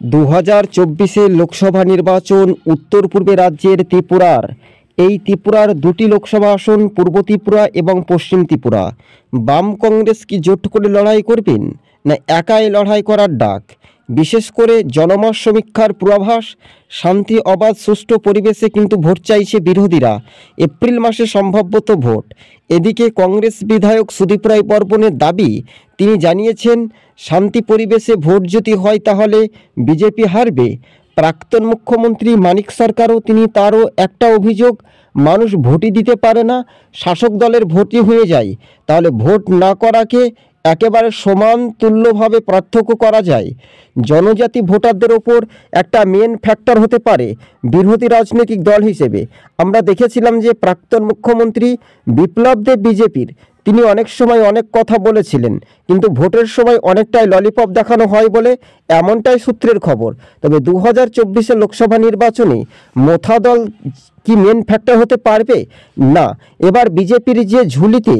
2024 লোকসভা নির্বাচন উত্তর পূর্বে রাজ্যের ত্রিপুরার। এই ত্রিপুরার দুটি লোকসভা আসন পূর্ব ত্রিপুরা এবং পশ্চিম ত্রিপুরা। বাম কংগ্রেস কি জোট করে লড়াই করবেন না একাই লড়াই করার ডাক? বিশেষ করে জনমত সমীক্ষার পূর্বাভাস, শান্তি অবাধ সুষ্ঠু পরিবেশে কিন্তু ভোট চাইছে বিরোধীরা। এপ্রিল মাসে সম্ভবত ভোট। এদিকে কংগ্রেস বিধায়ক সুদীপ রায় বর্মনের দাবি, তিনি জানিয়েছেন শান্তি পরিবেশে ভোট যদি হয় তাহলে বিজেপি হারবে। প্রাক্তন মুখ্যমন্ত্রী মানিক সরকারও তারও একটা অভিযোগ, মানুষ ভোটই দিতে পারে না, শাসক দলের ভোটই হয়ে যায়। তাহলে ভোট না করাকে একেবারে সমান তুল্যভাবে পার্থক্য করা যায়। জনজাতি ভোটারদের ওপর একটা মেন ফ্যাক্টর হতে পারে বিরোধী রাজনৈতিক দল হিসেবে। আমরা দেখেছিলাম যে প্রাক্তন মুখ্যমন্ত্রী বিপ্লব দেব বিজেপির, তিনি অনেক সময় অনেক কথা বলেছিলেন, কিন্তু ভোটের সময় অনেকটাই ললিপপ দেখানো হয় বলে এমনটাই সূত্রের খবর। তবে 2024 লোকসভা নির্বাচনে মোথা দল কি মেন ফ্যাক্টর হতে পারবে? না। এবার বিজেপির যে ঝুলিতে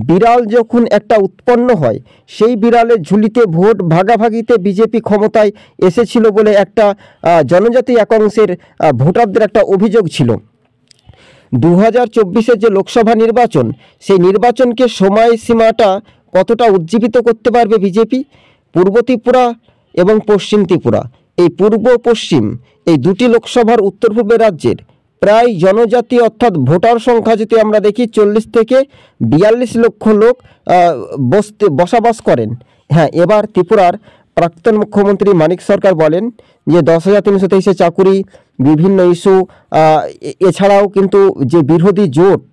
বিড়াল যখন একটা উৎপন্ন হয়, সেই বিড়ালের ঝুলিতে ভোট ভাগাভাগিতে বিজেপি ক্ষমতায় এসেছিল বলে একটা জনজাতি একাংশের ভোটারদের একটা অভিযোগ ছিল। 2024 যে লোকসভা নির্বাচন, সেই নির্বাচনকে সময়সীমাটা কতটা উজ্জীবিত করতে পারবে বিজেপি? পূর্ব ত্রিপুরা এবং পশ্চিম ত্রিপুরা, এই পূর্ব পশ্চিম এই দুটি লোকসভার উত্তর পূর্বের রাজ্যের প্রায় জনজাতি অর্থাৎ ভোটার সংখ্যা যদি আমরা দেখি 40 থেকে 42 লক্ষ লোক বসবাস করেন। হ্যাঁ, এবার ত্রিপুরার প্রাক্তন মুখ্যমন্ত্রী মানিক সরকার বলেন যে 10,323 চাকুরি, বিভিন্ন ইস্যু, এছাড়াও কিন্তু যে বিরোধী জোট,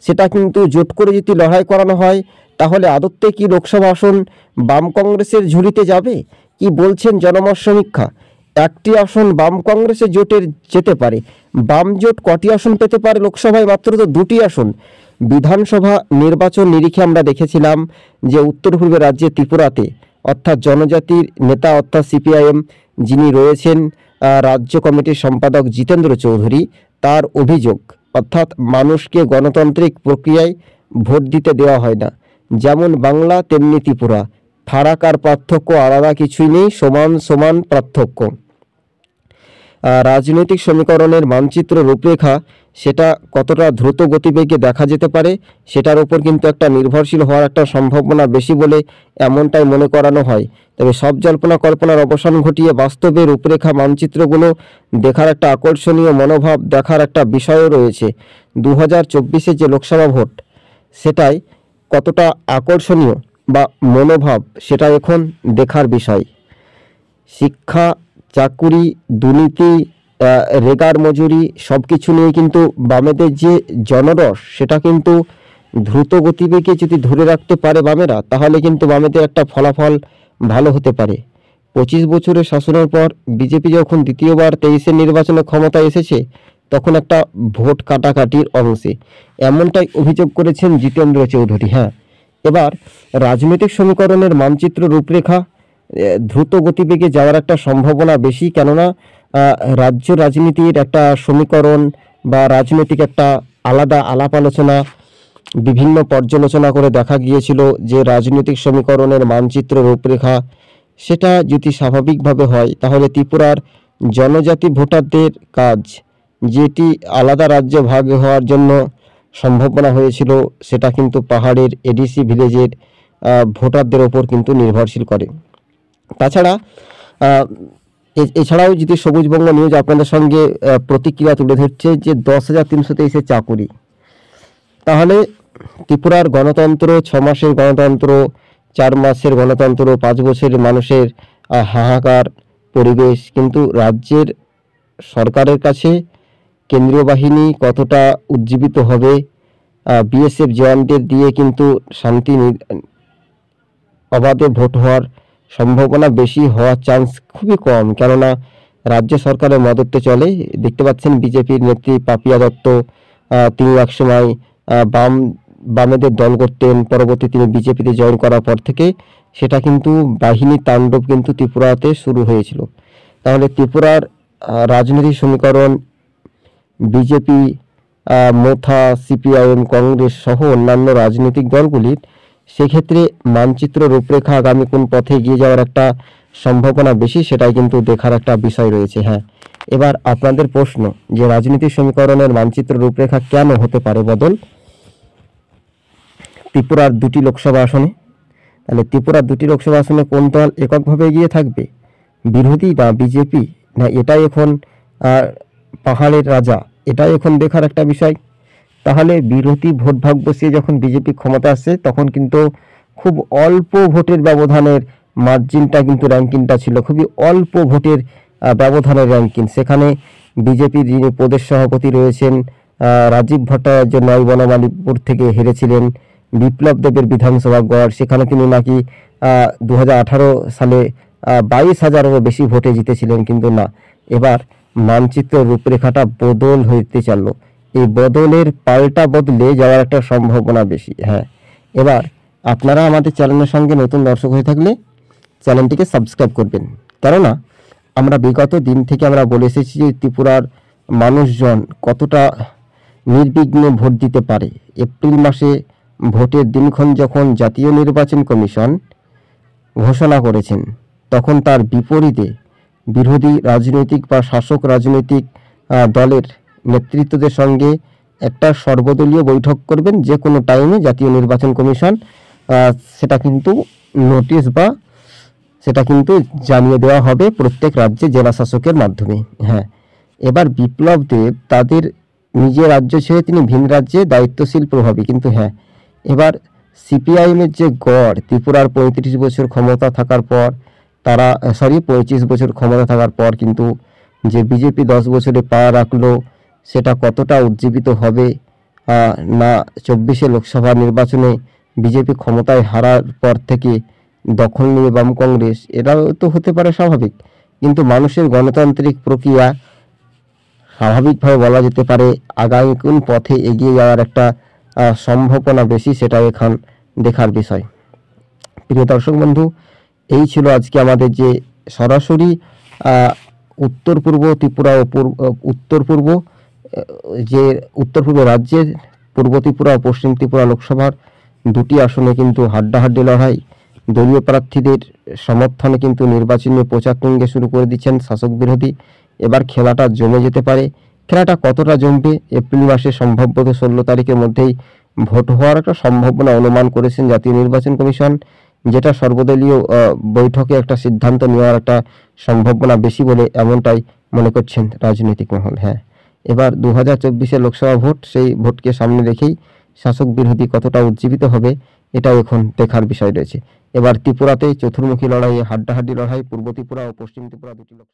সেটা কিন্তু জোট করে যদি লড়াই করানো হয় তাহলে আদতে কি লোকসভা আসন বাম কংগ্রেসের ঝুলিতে যাবে? কি বলছেন জনমত সমীক্ষা? একটি আসন বাম কংগ্রেসের জোটের যেতে পারে। বাম জোট কটি আসন পেতে পারে লোকসভায়? মাত্র তো দুটি আসন। বিধানসভা নির্বাচন নিরিখে আমরা দেখেছিলাম যে উত্তর পূর্বের রাজ্যে ত্রিপুরাতে অর্থাৎ জনজাতির নেতা অর্থাৎ সিপিআইএম যিনি রয়েছেন রাজ্য কমিটির সম্পাদক জিতেন্দ্র চৌধুরী, তার অভিযোগ অর্থাৎ মানুষকে গণতান্ত্রিক প্রক্রিয়ায় ভোট দিতে দেওয়া হয় না। যেমন বাংলা তেমনি ত্রিপুরা, ফারাক আর পার্থক্য আলাদা কিছুই নেই, সমান সমান পার্থক্য। রাজনৈতিক সমীকরণের মানচিত্র রূপরেখা সেটা কতটা দ্রুত গতিবেগে দেখা যেতে পারে সেটার উপর কিন্তু একটা নির্ভরশীল হওয়ার একটা সম্ভাবনা বেশি বলে এমনটাই মনে করানো হয়। তবে সব জল্পনা কল্পনার অবসান ঘটিয়ে বাস্তবে রূপরেখা মানচিত্রগুলো দেখার একটা আকর্ষণীয় মনোভাব দেখার একটা বিষয়ও রয়েছে। 2024 যে লোকসভা ভোট, সেটাই কতটা আকর্ষণীয় বা মনোভাব সেটা এখন দেখার বিষয়। শিক্ষা, চাকুরি, দুর্নীতি, রেগার মজুরি সব কিছু নিয়ে কিন্তু বামেদের যে জনরস, সেটা কিন্তু দ্রুত গতিবেগে যদি ধরে রাখতে পারে বামেরা, তাহলে কিন্তু বামেদের একটা ফলাফল ভালো হতে পারে। 25 বছরের শাসনের পর বিজেপি যখন দ্বিতীয়বার 23-এর নির্বাচনে ক্ষমতায় এসেছে, তখন একটা ভোট কাটাকাটির অংশে, এমনটাই অভিযোগ করেছেন জিতেন্দ্র চৌধুরী। হ্যাঁ, এবার রাজনৈতিক সমীকরণের মানচিত্র রূপরেখা দ্রুত গতিবেগে যাওয়ার একটা সম্ভাবনা বেশি, কেননা রাজ্য রাজনীতির একটা সমীকরণ বা রাজনৈতিক একটা আলাদা আলাপ আলোচনা বিভিন্ন পর্যালোচনা করে দেখা গিয়েছিল যে রাজনৈতিক সমীকরণের মানচিত্র রূপরেখা সেটা যদি স্বাভাবিকভাবে হয় তাহলে ত্রিপুরার জনজাতি ভোটারদের কাজ, যেটি আলাদা রাজ্য ভাগ হওয়ার জন্য সম্ভাবনা হয়েছিল, সেটা কিন্তু পাহাড়ের এডিসি ভিলেজের ভোটারদের ওপর কিন্তু নির্ভরশীল করে। তাছাড়া এছাড়াও যদি সবুজবঙ্গ নিউজ আপনাদের সঙ্গে প্রতিক্রিয়া তুলে ধরছে যে 10,323 চাকুরি, তাহলে ত্রিপুরার গণতন্ত্র 6 মাসের গণতন্ত্র, 4 মাসের গণতন্ত্র, 5 বছরের মানুষের হাহাকার পরিবেশ, কিন্তু রাজ্যের সরকারের কাছে কেন্দ্রীয় বাহিনী কতটা উজ্জীবিত হবে? বিএসএফ জওয়ানদের দিয়ে কিন্তু শান্তি অবাধে ভোট হওয়ার সম্ভাবনা বেশি হওয়ার চান্স খুবই কম, কেননা রাজ্য সরকারের মদতে চলে। দেখতে পাচ্ছেন বিজেপির নেত্রী পাপিয়া দত্ত, তিনি একসময় বামেদের দল করতেন, পরবর্তী তিনি বিজেপিতে জয়েন করার পর থেকে সেটা কিন্তু বাহিনীর তাণ্ডব কিন্তু ত্রিপুরাতে শুরু হয়েছিল। তাহলে ত্রিপুরার রাজনৈতিক সমীকরণ বিজেপি, মোথা, সিপিআইএম, কংগ্রেস সহ অন্যান্য রাজনৈতিক দলগুলির, সেক্ষেত্রে মানচিত্র রূপরেখা আগামী কোন পথে এগিয়ে যাওয়ার একটা সম্ভাবনা বেশি, সেটাই কিন্তু দেখার একটা বিষয় রয়েছে। হ্যাঁ, এবার আপনাদের প্রশ্ন যে রাজনীতির সমীকরণের মানচিত্র রূপরেখা কেন হতে পারে বদল ত্রিপুরার 2টি লোকসভা আসনে। তাহলে ত্রিপুরার 2টি লোকসভা আসনে কোন দল এককভাবে এগিয়ে থাকবে, বিরোধী না বিজেপি, না এটাই এখন পাহাড়ের রাজা, এটাই এখন দেখার একটা বিষয়। তাহলে বিরোধী ভোট ভাগ বসিয়ে যখন বিজেপি ক্ষমতা আসছে তখন কিন্তু খুব অল্প ভোটের ব্যবধানের মার্জিনটা কিন্তু র্যাঙ্কিংটা ছিল, খুবই অল্প ভোটের ব্যবধানের র্যাঙ্কিং। সেখানে বিজেপির যিনি প্রদেশ সভাপতি রয়েছেন রাজীব ভট্টাচার্য নয় বনমালীপুর থেকে হেরেছিলেন, বিপ্লব দেবের বিধানসভা গড়, সেখানে তিনি নাকি 2018 সালে 22,000-এরও বেশি ভোটে জিতেছিলেন। কিন্তু না, এবার মানচিত্র রূপরেখাটা বদল হইতে চলল, এই বদলের পাল্টা বদলে যাওয়ার একটা সম্ভাবনা বেশি। হ্যাঁ, এবার আপনারা আমাদের চ্যানেলের সঙ্গে নতুন দর্শক হয়ে থাকলে চ্যানেলটিকে সাবস্ক্রাইব করবেন, কেননা আমরা বিগত দিন থেকে আমরা বলে এসেছি যে ত্রিপুরার মানুষজন কতটা নির্বিঘ্নে ভোট দিতে পারে। এপ্রিল মাসে ভোটের দিনক্ষণ যখন জাতীয় নির্বাচন কমিশন ঘোষণা করেছেন তখন তার বিপরীতে বিরোধী রাজনৈতিক বা শাসক রাজনৈতিক দলের নেতৃত্বদের সঙ্গে একটা সর্বদলীয় বৈঠক করবেন যে কোনো টাইমে জাতীয় নির্বাচন কমিশন, সেটা কিন্তু নোটিশ বা সেটা কিন্তু জানিয়ে দেওয়া হবে প্রত্যেক রাজ্যে জেলা শাসকের মাধ্যমে। হ্যাঁ, এবার বিপ্লব দেব তাদের নিজের রাজ্য ছেড়ে তিনি ভিন রাজ্যে দায়িত্বশীল প্রভাবী। কিন্তু হ্যাঁ, এবার সিপিআইএমের যে গড় ত্রিপুরার 35 বছর ক্ষমতা থাকার পর তারা 25 বছর ক্ষমতা থাকার পর কিন্তু যে বিজেপি 10 বছরে পা রাখলো সেটা কতটা উজ্জীবিত হবে না 24-এ লোকসভা নির্বাচনে বিজেপি ক্ষমতায় হারার পর থেকে দখল নিয়ে বাম কংগ্রেস, এটাও তো হতে পারে স্বাভাবিক। কিন্তু মানুষের গণতান্ত্রিক প্রক্রিয়া স্বাভাবিকভাবে বলা যেতে পারে আগামী কোন পথে এগিয়ে যাওয়ার একটা সম্ভাবনা বেশি, সেটা এখন দেখার বিষয়। প্রিয় দর্শক বন্ধু, এই ছিল আজকে আমাদের যে সরাসরি উত্তর পূর্ব ত্রিপুরা ও উত্তর পূর্ব রাজ্যের পূর্ব ত্রিপুরা ও পশ্চিম ত্রিপুরা লোকসভার 2টি আসনে কিন্তু হাড্ডাহাড্ডি লড়াই। দলীয় প্রার্থীদের সমর্থনে কিন্তু নির্বাচনী প্রচার তুঙ্গে শুরু করে দিচ্ছেন শাসক বিরোধী। এবার খেলাটা জমে যেতে পারে। খেলাটা কতটা জমবে, এপ্রিল মাসে সম্ভবত 16 তারিখের মধ্যেই ভোট হওয়ার একটা সম্ভাবনা অনুমান করেছেন জাতীয় নির্বাচন কমিশন, যেটা সর্বদলীয় বৈঠকে একটা সিদ্ধান্ত নেওয়ার একটা সম্ভাবনা বেশি বলে এমনটাই মনে করছেন রাজনৈতিক মহল। হ্যাঁ, এবার 2024-এর লোকসভা ভোট, সেই ভোটকে সামনে রেখেই শাসক বিরোধী কতটা উজ্জীবিত হবে এটাও এখন দেখার বিষয় রয়েছে। এবার ত্রিপুরাতে চতুর্মুখী লড়াইয়ে হাড্ডাহাড্ডি লড়াই, পূর্ব ত্রিপুরা ও পশ্চিম ত্রিপুরা 2টি লোক